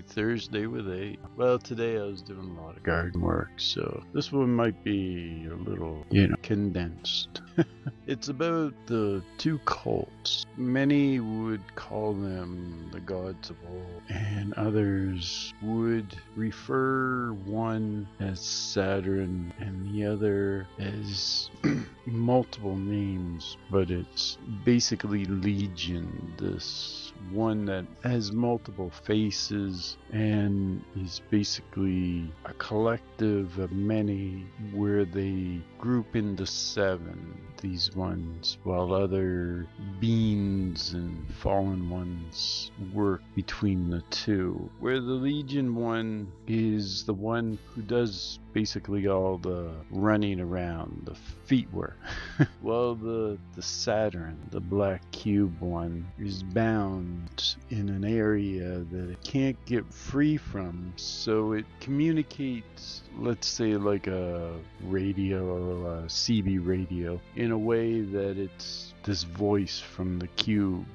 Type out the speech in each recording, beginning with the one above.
Thursday with A. Well, today I was doing a lot of garden work, so this one might be a little, condensed. It's about the two cults. Many would call them the gods of old, and others would refer one as Saturn and the other as multiple names, but it's basically Legion, this one that has multiple faces and is basically a collective of many, where they group into 7, these ones, while other beings and fallen ones work between the two, where the Legion one is the one who does basically all the running around, the feet work. Well, the Saturn, the Blackcube one, is bound in an area that it can't get free from, so it communicates, let's say like a radio, a CB radio, in a way that it's this voice from the cube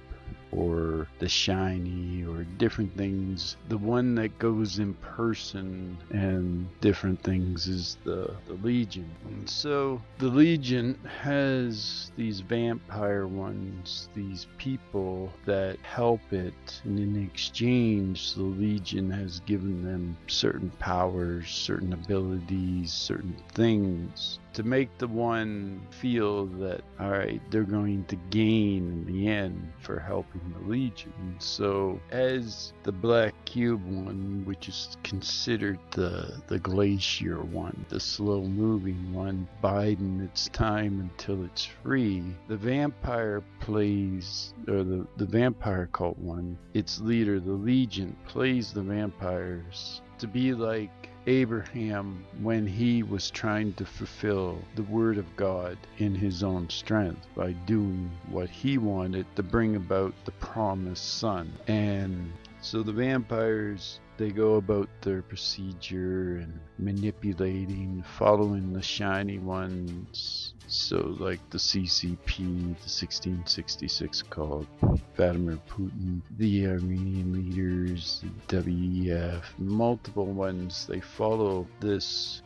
or the shiny or different things. The one that goes in person and different things is the Legion. And so the Legion has these vampire ones, these people that help it, and in exchange the Legion has given them certain powers, certain abilities, certain things to make the one feel that, alright, they're going to gain in the end for helping the Legion. So as the Blackcube one, which is considered the glacier one, the slow moving one, biding its time until it's free, the vampire plays, or the vampire cult one, its leader, the Legion, plays the vampires to be like Abraham when he was trying to fulfill the word of God in his own strength by doing what he wanted to bring about the promised son. And so the vampires, they go about their procedure and manipulating, following the shiny ones. So like the CCP, the 1666 cult, Vladimir Putin, the Armenian leaders, the WEF, multiple ones. They follow this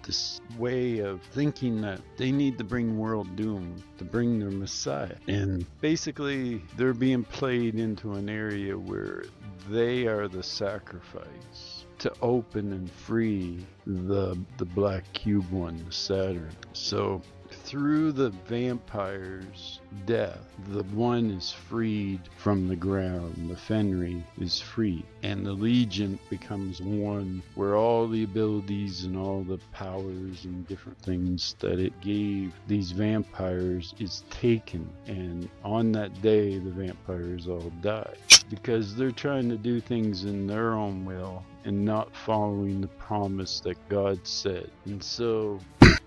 way of thinking that they need to bring world doom, to bring their Messiah. And basically they're being played into an area where they are the sacrifice to open and free the Blackcube one, the Saturn. So through the vampire's death, the one is freed from the ground, the Fenrir is free, and the Legion becomes one, where all the abilities and all the powers and different things that it gave these vampires is taken, and on that day the vampires all die, because they're trying to do things in their own will and not following the promise that God said. And so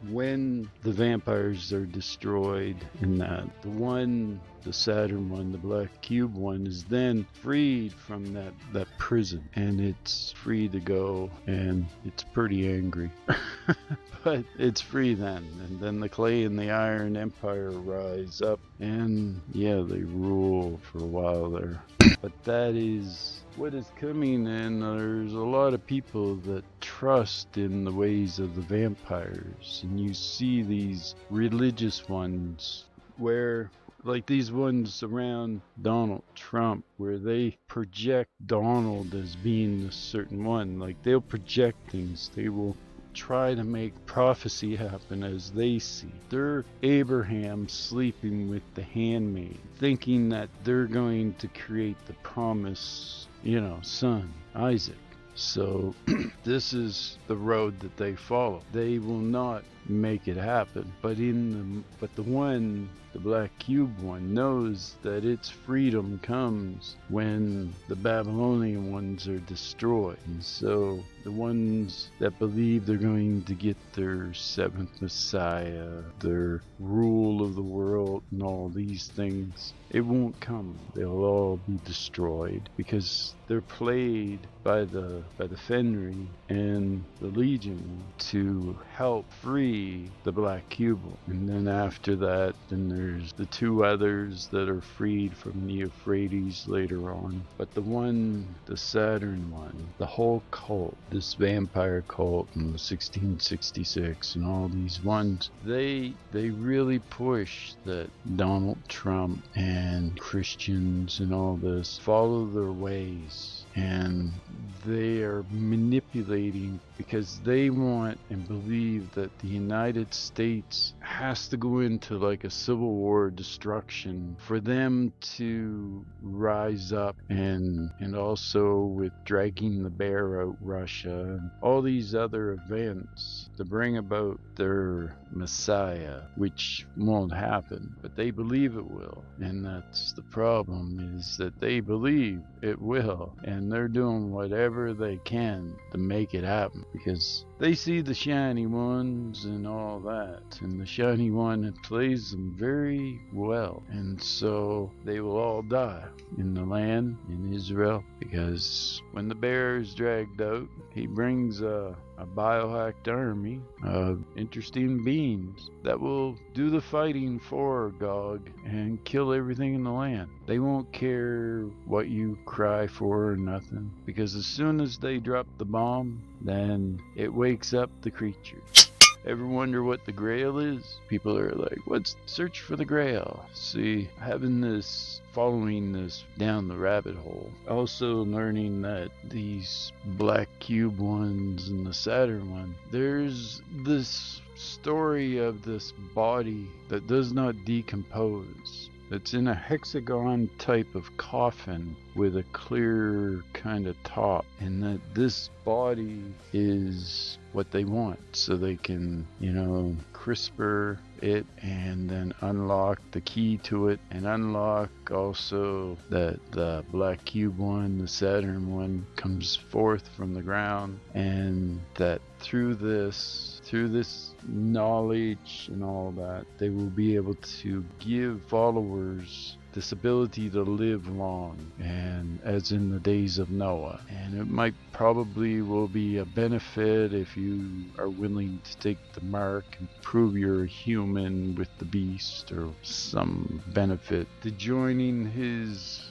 when the vampires are destroyed in that, the Saturn one, the Blackcube one, is then freed from that prison, and it's free to go, and it's pretty angry. But it's free then, and then the Clay and the Iron Empire rise up, and yeah, they rule for a while there. But that is what is coming, and there's a lot of people that trust in the ways of the vampires, and you see these religious ones where, like these ones around Donald Trump, where they project Donald as being a certain one. Like they'll project things, they will try to make prophecy happen as they see. They're Abraham sleeping with the handmaid, thinking that they're going to create the promised, son, Isaac. So this is the road that they follow. They will not make it happen, but the Blackcube one knows that its freedom comes when the Babylonian ones are destroyed. And so the ones that believe they're going to get their 7th Messiah, their rule of the world and all these things, it won't come. They'll all be destroyed because they're played by the Fenrir and the Legion to help free the Blackcube. And then after that, then there's the two others that are freed from the Euphrates later on. But the one, the Saturn one, the whole cult, this vampire cult in 1666 and all these ones, they really push that Donald Trump and Christians and all this follow their ways. And they are manipulating because they want and believe that the United States has to go into like a civil war destruction for them to rise up, and also with dragging the bear out Russia and all these other events to bring about their Messiah, which won't happen, but they believe it will. And that's the problem, is that they believe it will, and they're doing whatever they can to make it happen because they see the shiny ones and all that, and the shiny one plays them very well, and so they will all die in the land in Israel, because when the bear is dragged out, he brings a biohacked army of interesting beings that will do the fighting for Gog and kill everything in the land. They won't care what you cry for or nothing, because as soon as they drop the bomb, then it wakes up the creature. Ever wonder what the Grail is? People are like, what's search for the Grail? See, following this down the rabbit hole, also learning that these Blackcube ones and the Saturn one, there's this story of this body that does not decompose. It's in a hexagon type of coffin with a clear kind of top, and that this body is what they want, so they can, CRISPR it and then unlock the key to it, and unlock also that the Blackcube one, the Saturn one, comes forth from the ground, and that through this knowledge and all that, they will be able to give followers this ability to live long, and as in the days of Noah. And it probably will be a benefit if you are willing to take the mark and prove you're a human with the beast, or some benefit to joining his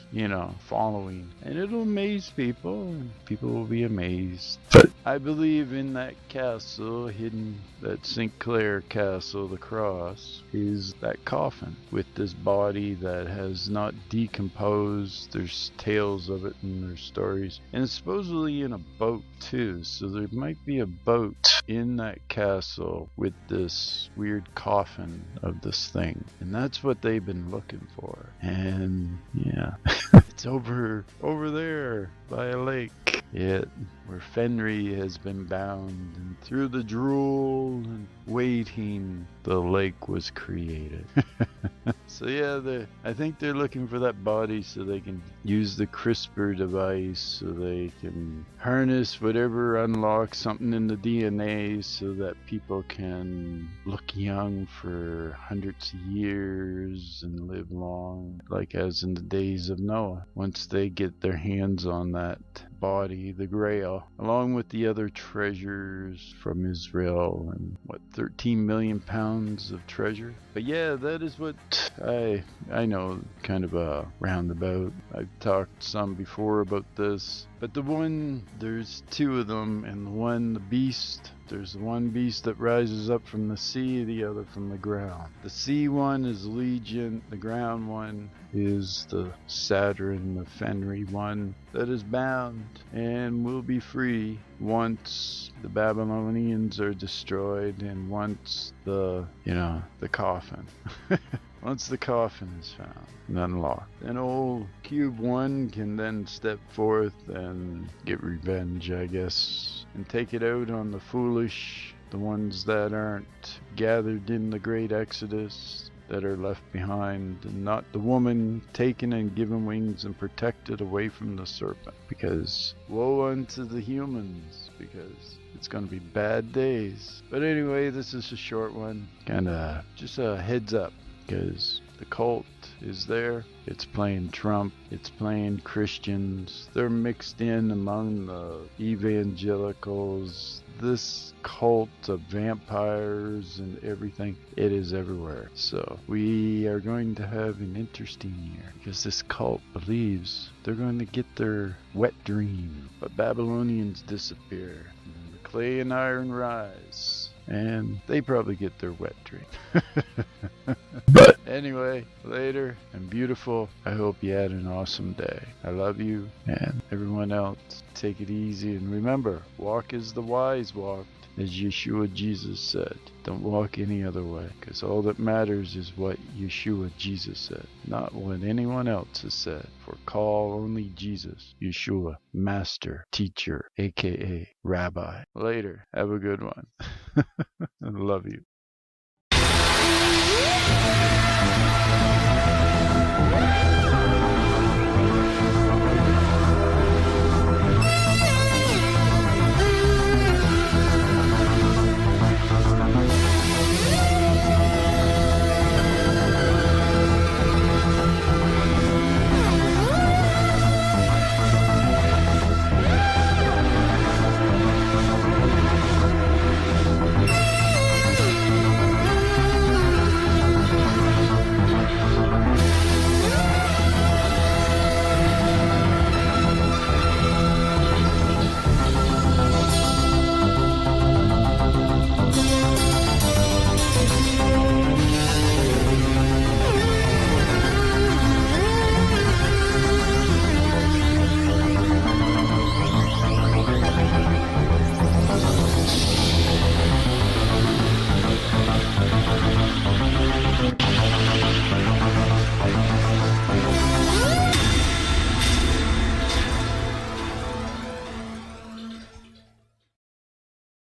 following, and it'll amaze people, and people will be amazed. But I believe in that castle hidden, that St. Clair castle, the cross, is that coffin with this body that has not decomposed. There's tales of it and there's stories, and it's supposedly in a boat too, so there might be a boat in that castle with this weird coffin of this thing, and that's what they've been looking for. And yeah, it's over there by a lake, where Fenrir has been bound, and through the drool and waiting, the lake was created. So yeah, I think they're looking for that body so they can use the CRISPR device, so they can harness whatever unlocks something in the DNA, so that people can look young for hundreds of years and live long, like as in the days of Noah, once they get their hands on that body, the Grail, along with the other treasures from Israel, and 13 million pounds of treasure. But yeah, that is what I know, kind of a roundabout. I've talked some before about this, but there's two of them, and the beast, there's the one beast that rises up from the sea, the other from the ground. The sea one is Legion, the ground one is the Saturn, the Fenrir one, that is bound and will be free once the Babylonians are destroyed, and once the coffin once the coffin is found and unlocked, then old Cube 1 can then step forth and get revenge, I guess, and take it out on the foolish, the ones that aren't gathered in the great exodus, that are left behind, and not the woman taken and given wings and protected away from the serpent. Because woe unto the humans, because it's going to be bad days. But anyway, this is a short one, kind of just a heads up, because the cult is there. It's playing Trump. It's playing Christians. They're mixed in among the evangelicals. This cult of vampires and everything, it is everywhere. So we are going to have an interesting year because this cult believes they're going to get their wet dream. But Babylonians disappear. And the clay and iron rise. And they probably get their wet dream. But anyway, later and beautiful. I hope you had an awesome day. I love you, and everyone else, take it easy. And remember, walk as the wise walked, as Yeshua Jesus said. Don't walk any other way, because all that matters is what Yeshua Jesus said, not what anyone else has said. For call only Jesus, Yeshua, Master, Teacher, aka Rabbi. Later. Have a good one. I love you.